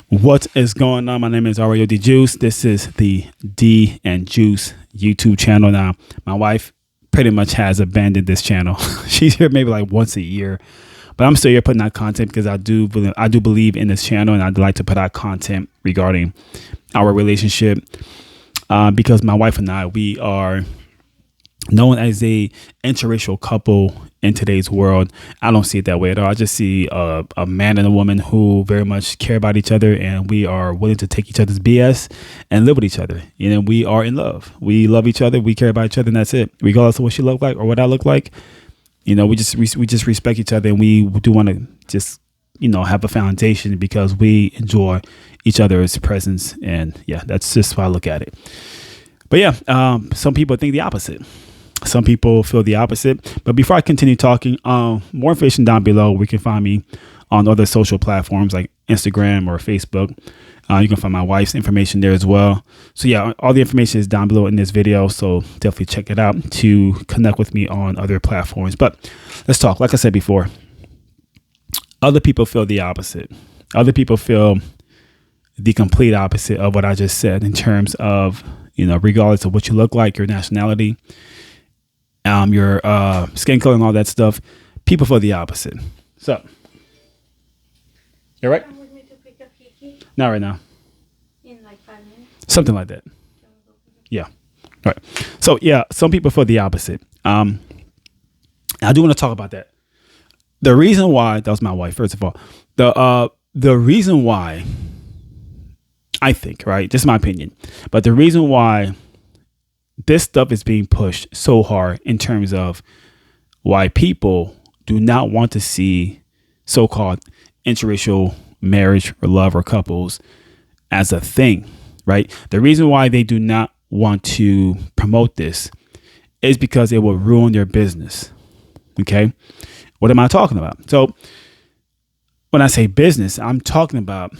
What is going on? My name is Ario D Juice. This is the D and Juice YouTube channel. Now, my wife pretty much has abandoned this channel. She's here maybe like once a year, but I'm still here putting out content because I do believe in this channel, and I'd like to put out content regarding our relationship because my wife and I, we are known as a interracial couple in today's world. I don't see it that way at all. I just see a man and a woman who very much care about each other, and we are willing to take each other's BS and live with each other. You know, we are in love. We love each other. We care about each other, and that's it. Regardless of what she look like or what I look like, you know, we just respect each other, and we do want to just, you know, have a foundation because we enjoy each other's presence. And yeah, that's just how I look at it. But yeah, some people think the opposite. Some people feel the opposite. But before I continue talking, more information down below. We can find me on other social platforms like Instagram or Facebook. You can find my wife's information there as well. So yeah, all the information is down below in this video. So definitely check it out to connect with me on other platforms. But let's talk. Like I said before, other people feel the opposite. Other people feel the complete opposite of what I just said in terms of, you know, regardless of what you look like, your nationality, your skin color and all that stuff, people feel the opposite. So, you all right? Come with me to pick up Kiki Not right now. in like 5 minutes. Something like that. Yeah. All right. So yeah, some people feel the opposite. I do want to talk about that. The reason why, that was my wife, first of all. The reason why, I think, right, this is my opinion, but the reason why this stuff is being pushed so hard in terms of why people do not want to see so-called interracial marriage or love or couples as a thing, right? The reason why they do not want to promote this is because it will ruin their business. Okay. What am I talking about? So when I say business, I'm talking about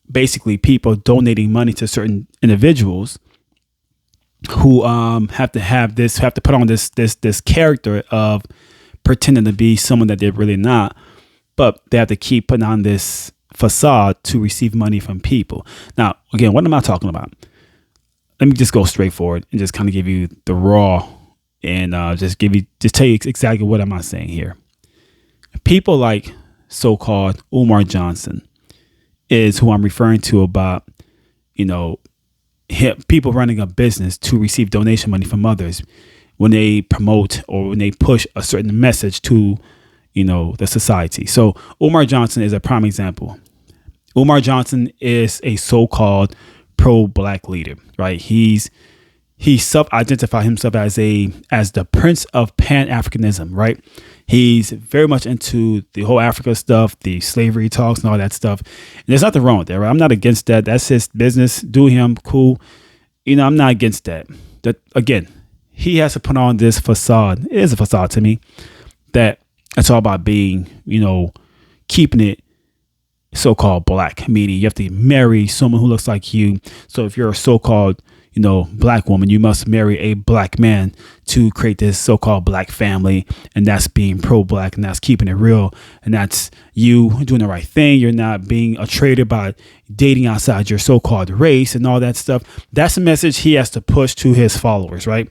basically people donating money to certain individuals who have to put on this character of pretending to be someone that they're really not, but they have to keep putting on this facade to receive money from people. Now, again, what am I talking about? Let me just go straight forward and just kind of give you the raw and just tell you exactly what am I saying here. People like so-called Umar Johnson is who I'm referring to about, you know, people running a business to receive donation money from others when they promote or when they push a certain message to, you know, the society. So Umar Johnson is a prime example. Umar Johnson is a so-called pro-black leader, right? He self-identified himself as the Prince of Pan-Africanism, right? He's very much into the whole Africa stuff, the slavery talks and all that stuff. And there's nothing wrong with that, right? I'm not against that. That's his business. Do him, cool. You know, I'm not against that. That again, he has to put on this facade. It is a facade to me that it's all about being, you know, keeping it so-called black, meaning you have to marry someone who looks like you. So if you're a so-called, you know, black woman, you must marry a black man to create this so-called black family. And that's being pro-black, and that's keeping it real. And that's you doing the right thing. You're not being a traitor by dating outside your so-called race and all that stuff. That's the message he has to push to his followers, right?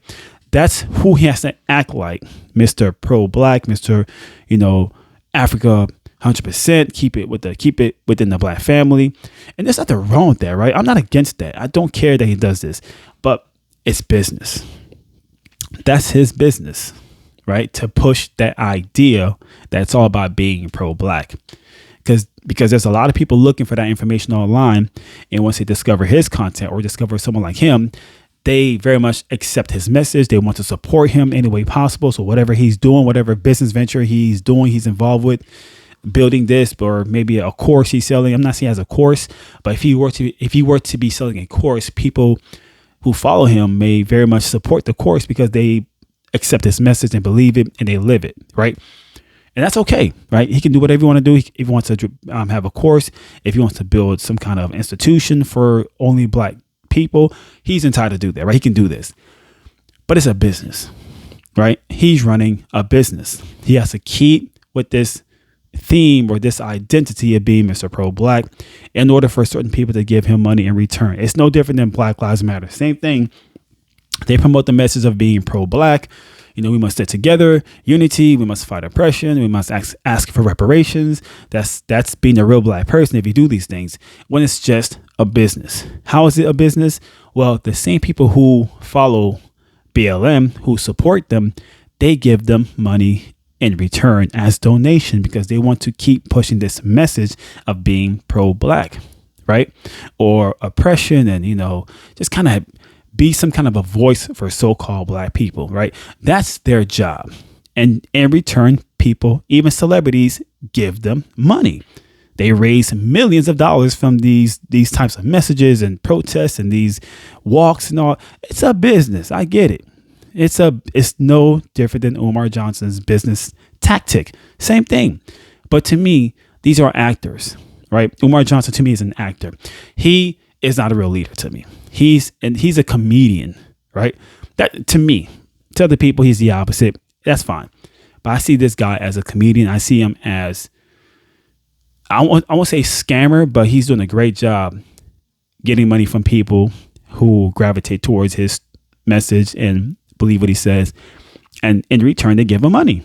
That's who he has to act like. Mr. Pro-black, Mr., you know, Africa 100%, keep it within the black family. And there's nothing wrong with that, right? I'm not against that. I don't care that he does this, but it's business. That's his business, right? To push that idea that it's all about being pro-black. Because there's a lot of people looking for that information online, and once they discover his content or discover someone like him, they very much accept his message. They want to support him any way possible. So whatever he's doing, whatever business venture he's doing, he's involved with, building this, or maybe a course he's selling. I'm not saying as a course, but if he were to be selling a course, people who follow him may very much support the course because they accept his message and believe it and they live it, right? And that's okay, right? He can do whatever he wants to do. If he wants to have a course, if he wants to build some kind of institution for only black people, he's entitled to do that, right? He can do this. But it's a business, right? He's running a business. He has to keep with this theme or this identity of being Mr. Pro-Black in order for certain people to give him money in return. It's no different than Black Lives Matter. Same thing. They promote the message of being pro-Black. You know, we must stick together, unity. We must fight oppression. We must ask for reparations. That's being a real Black person if you do these things. When it's just a business. How is it a business? Well, the same people who follow BLM, who support them, they give them money in return as donation because they want to keep pushing this message of being pro-Black, right? Or oppression and, you know, just kind of be some kind of a voice for so-called Black people, right? That's their job. And in return, people, even celebrities, give them money. They raise millions of dollars from these types of messages and protests and these walks and all. It's a business. I get it. It's no different than Umar Johnson's business tactic. Same thing. But to me, these are actors, right? Umar Johnson to me is an actor. He is not a real leader to me. He's a comedian, right? That to me, to other people, he's the opposite. That's fine. But I see this guy as a comedian. I see him as, I won't say scammer, but he's doing a great job getting money from people who gravitate towards his message and believe what he says. And in return, they give him money.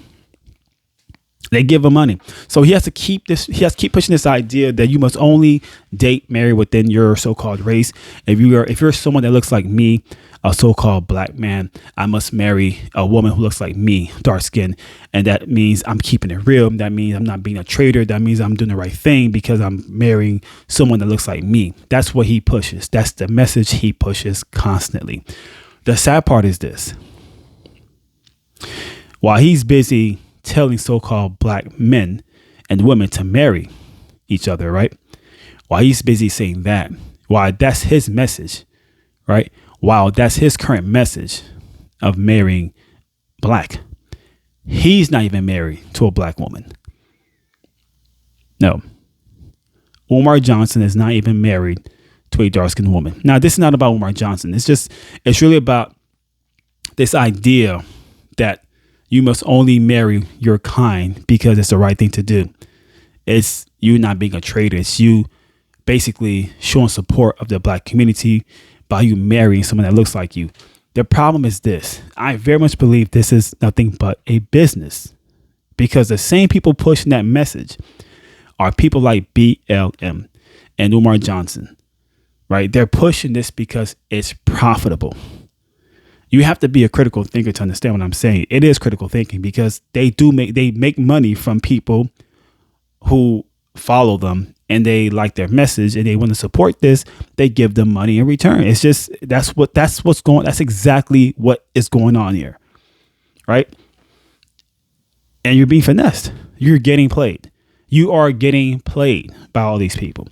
They give him money. So he has to keep pushing this idea that you must only date, marry within your so-called race. If you're someone that looks like me, a so-called Black man, I must marry a woman who looks like me, dark skin. And that means I'm keeping it real. That means I'm not being a traitor. That means I'm doing the right thing because I'm marrying someone that looks like me. That's what he pushes. That's the message he pushes constantly. The sad part is this. While he's busy telling so-called Black men and women to marry each other, right? While he's busy saying that, while that's his message, right? While that's his current message of marrying Black, he's not even married to a Black woman. No. Umar Johnson is not even married to a dark-skinned woman. Now, this is not about Umar Johnson. It's really about this idea that you must only marry your kind because it's the right thing to do. It's you not being a traitor. It's you basically showing support of the Black community by you marrying someone that looks like you. The problem is this. I very much believe this is nothing but a business because the same people pushing that message are people like BLM and Umar Johnson, right? They're pushing this because it's profitable. You have to be a critical thinker to understand what I'm saying. It is critical thinking because they make money from people who follow them and they like their message and they want to support this. They give them money in return. It's just that's exactly what is going on here, right? And you're being finessed. You're getting played. You are getting played by all these people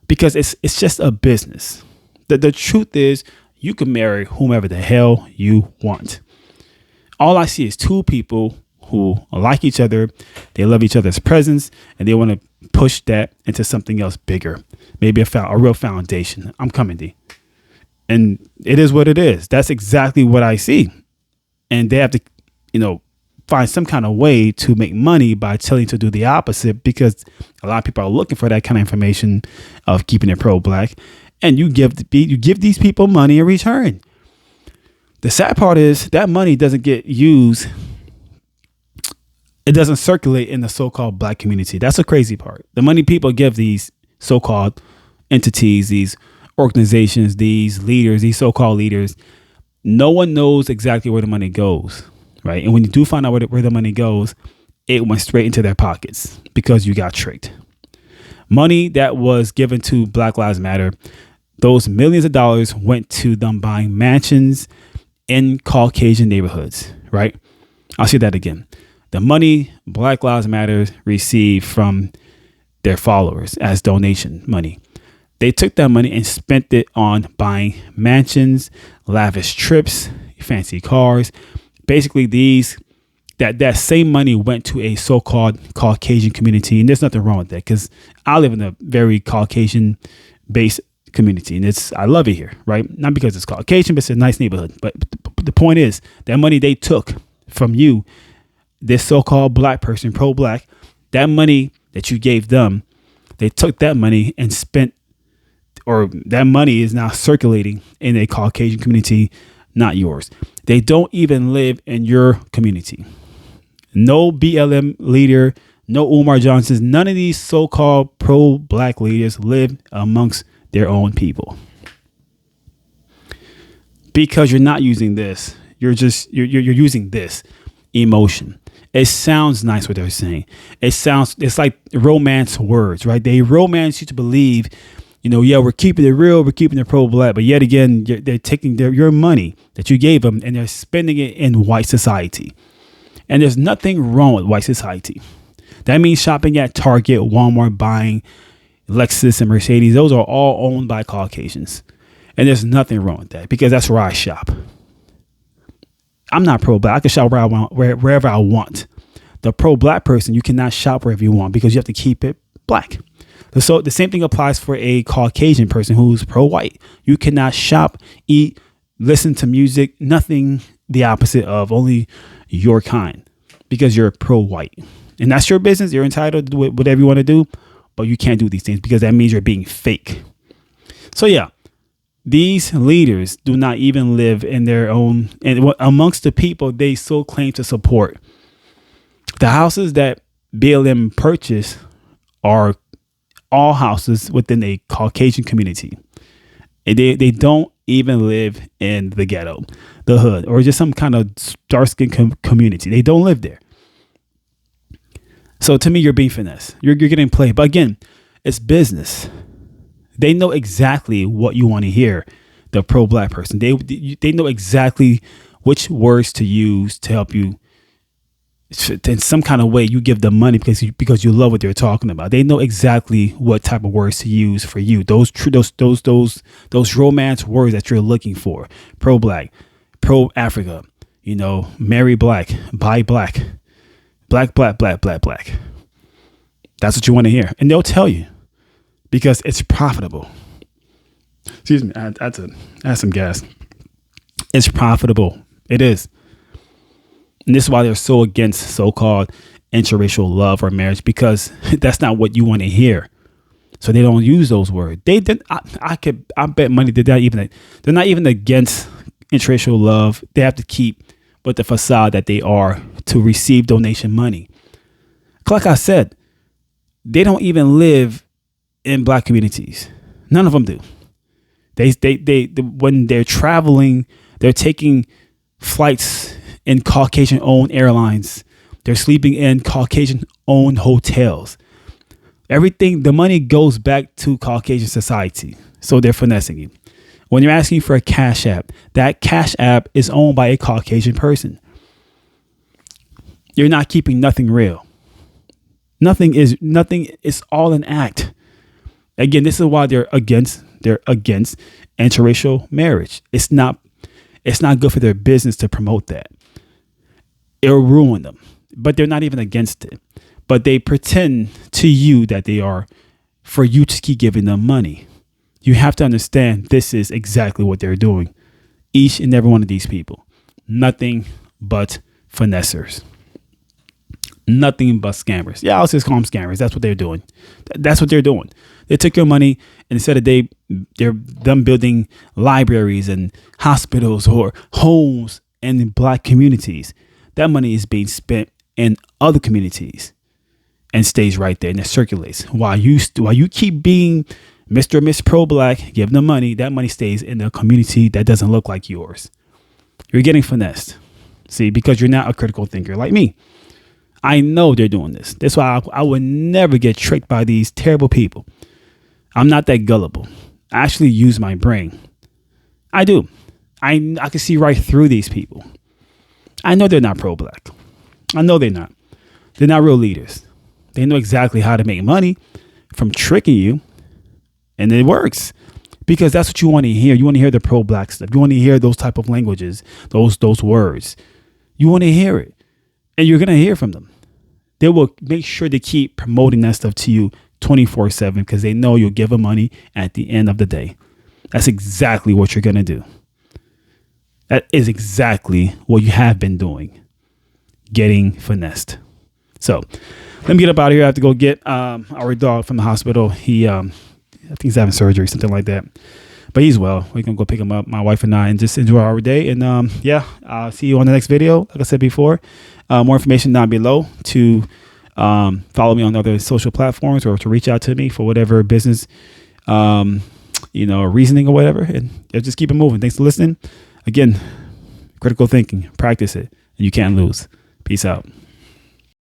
because it's just a business. The truth is, you can marry whomever the hell you want. All I see is two people who like each other. They love each other's presence and they want to push that into something else bigger. Maybe a real foundation. I'm coming, D. And it is what it is. That's exactly what I see. And they have to, find some kind of way to make money by telling you to do the opposite because a lot of people are looking for that kind of information of keeping it pro-Black. And you give these people money in return. The sad part is that money doesn't get used. It doesn't circulate in the so-called Black community. That's the crazy part. The money people give these so-called entities, these organizations, these leaders, these so-called leaders, no one knows exactly where the money goes, right? And when you do find out where the money goes, it went straight into their pockets because you got tricked. Money that was given to Black Lives Matter, those millions of dollars went to them buying mansions in Caucasian neighborhoods, right? I'll say that again. The money Black Lives Matter received from their followers as donation money, they took that money and spent it on buying mansions, lavish trips, fancy cars. Basically, that same money went to a so-called Caucasian community. And there's nothing wrong with that because I live in a very Caucasian-based community. And I love it here, right? Not because it's Caucasian, but it's a nice neighborhood. But the point is that money they took from you, this so-called Black person, pro-Black, That money that you gave them, they took that money and spent, or that money is now circulating in a Caucasian community, not yours. They don't even live in your community. No BLM leader, no Umar Johnsons, none of these so-called pro-black leaders live amongst their own people. Because you're not using this. You're using this emotion. It sounds nice what they're saying. It's like romance words, right? They romance you to believe, yeah, we're keeping it real, we're keeping it pro-black, but yet again, they're taking your money that you gave them and they're spending it in white society. And there's nothing wrong with white society. That means shopping at Target, Walmart, buying Lexus and Mercedes. Those are all owned by Caucasians. And there's nothing wrong with that because that's where I shop. I'm not pro-black. I can shop wherever I want. The pro-black person, you cannot shop wherever you want because you have to keep it black. So the same thing applies for a Caucasian person who's pro-white. You cannot shop, eat, listen to music, nothing the opposite of only your kind because you're pro-white. And that's your business. You're entitled to do whatever you want to do, but you can't do these things because that means you're being fake. So yeah, these leaders do not even live in their own, and amongst the people they so claim to support. The houses that BLM purchased are all houses within a Caucasian community. And they don't even live in the ghetto, the hood, or just some kind of dark-skinned community. They don't live there. So to me, you're being finessed. You're getting played. But again, it's business. They know exactly what you want to hear. The pro-black person. They know exactly which words to use to help you. In some kind of way, you give them money because you love what they're talking about. They know exactly what type of words to use for you. Those romance words that you're looking for. Pro-black, pro-Africa. Marry black, buy black, black. That's what you want to hear, and they'll tell you because it's profitable. Excuse me, I had some gas. It's profitable. It is. And this is why they're so against so-called interracial love or marriage, because that's not what you want to hear. So they don't use those words. They did. I bet money they're not even against interracial love. They have to keep with the facade that they are to receive donation money. Like I said, they don't even live in black communities. None of them do. They when they're traveling, they're taking flights in Caucasian-owned airlines. They're sleeping in Caucasian-owned hotels. Everything, the money goes back to Caucasian society. So they're finessing you. When you're asking for a Cash App, that Cash App is owned by a Caucasian person. You're not keeping nothing real. Nothing is all an act. Again, this is why they're against interracial marriage. It's not good for their business to promote that. It'll ruin them. But they're not even against it. But they pretend to you that they are for you to keep giving them money. You have to understand this is exactly what they're doing. Each and every one of these people. Nothing but finessers. Nothing but scammers. Yeah, I'll just call them scammers. That's what they're doing. That's what they're doing. They took your money and instead of they're them building libraries and hospitals or homes in black communities. That money is being spent in other communities and stays right there and it circulates. While you keep being Mr. or Miss Pro-Black, give them money, that money stays in a community that doesn't look like yours. You're getting finessed. See, because you're not a critical thinker like me. I know they're doing this. That's why I would never get tricked by these terrible people. I'm not that gullible. I actually use my brain. I do. I can see right through these people. I know they're not pro-black. I know they're not. They're not real leaders. They know exactly how to make money from tricking you. And it works because that's what you want to hear. You want to hear the pro-black stuff. You want to hear those type of languages, those words. You want to hear it. And you're going to hear from them. They will make sure to keep promoting that stuff to you 24/7 because they know you'll give them money at the end of the day. That's exactly what you're going to do. That is exactly what you have been doing. Getting finessed. So let me get up out of here. I have to go get our dog from the hospital. He I think he's having surgery, something like that. But he's well. We're gonna go pick him up, my wife and I, and just enjoy our day. And I'll see you on the next video. Like I said before, more information down below to follow me on other social platforms or to reach out to me for whatever business, reasoning or whatever. And just keep it moving. Thanks for listening. Again, critical thinking, practice it, and you can't lose. Peace out.